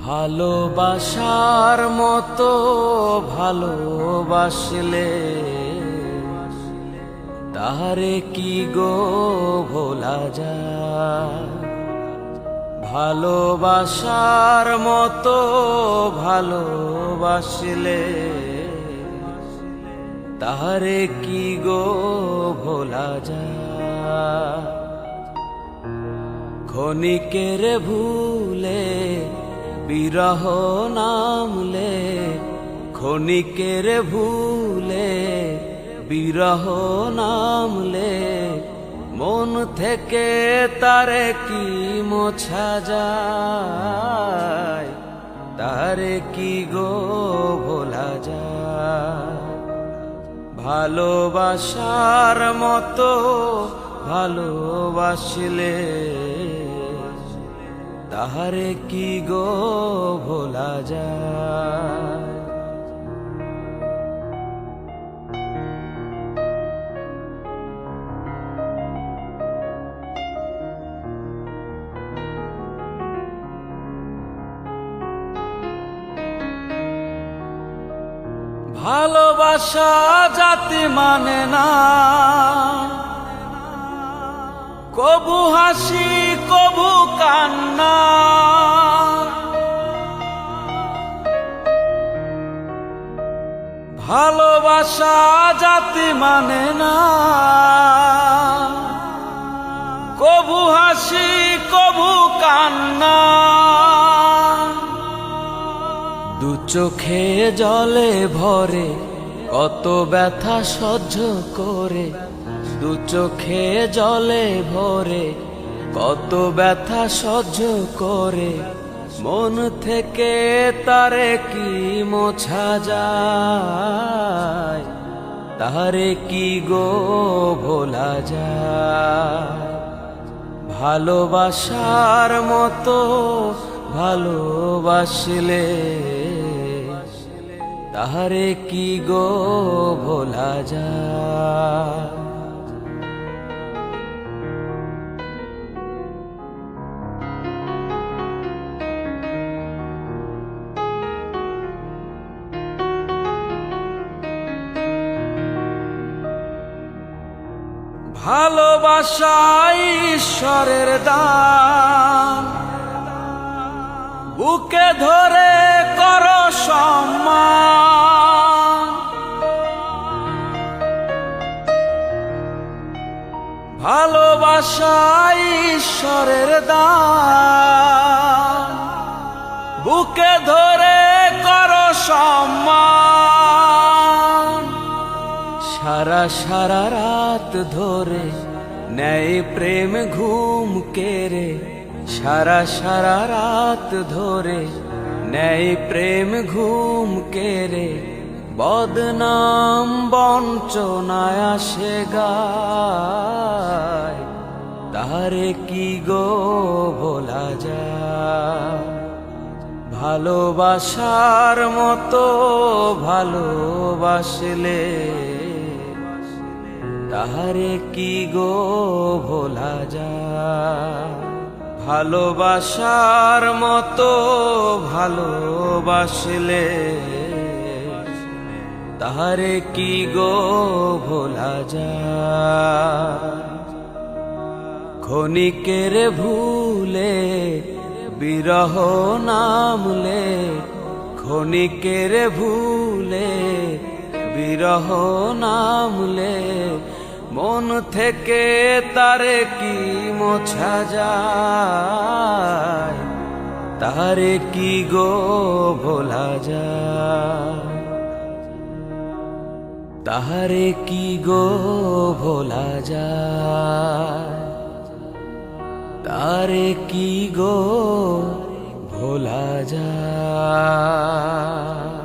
ভালোবাসার মতো ভালোবাসলে তারে কি গো ভোলা যায়। ভালোবাসার মতো ভালোবাসলে তারে কি গো ভোলা যায়। ক্ষণিকের ভুলে বিরহ নামলে, ক্ষণিকের ভুলে বিরহ নামলে, মন থেকে তারে কি মোছা যায়। তারে কি গো ভোলা যায়। ভালোবাসার মতো ভালোবাসলে তাহারে কি গো ভোলা যায়। ভালোবাসা জাতি মানে না, কবু হাসি কবু কান্না। ভালোবাসা জাতি মানে না, কবু হাসি কবু কান্না। দু চোখে জলে ভরে কত ব্যথা সহ্য করে, দু চোখে জলে ভরে কত ব্যথা সহ্য করে, মন থেকে তারে কি মোছা যায়। তারে কি গো ভোলা যায়। ভালোবাসার মতো ভালোবাসলে তাহারে কি গো ভোলা যায়। ভালোবাসা ঈশ্বরের দান, বুকে ধরে করো সম্মান। ভালোবাসা ঈশ্বরের দান, বুকে ধরে করো সম্মান। সারা সারা রাত ধরে নেয় প্রেম ঘুম কেড়ে, সারা সারা রাত ধরে নেয় প্রেম ঘুম কেড়ে, বদনাম বঞ্চনায় আসে গায়। তারে কি গো ভোলা যায়। ভালোবাসার মতো ভালোবাসলে তাহারে কি গো ভোলা যায়। ভালোবাসার মতো ভালোবাসলে তাহারে কি গো ভোলা যায়। ক্ষণিকের ভুলে বিরহ নামলে, ক্ষণিকের ভুলে বিরহ নামলে, মন থেকে তারে কি মোছা যায়। তারে কি গো ভোলা যায়। তাহারে কি গো ভোলা যায়। তারে কি গো ভোলা যায়।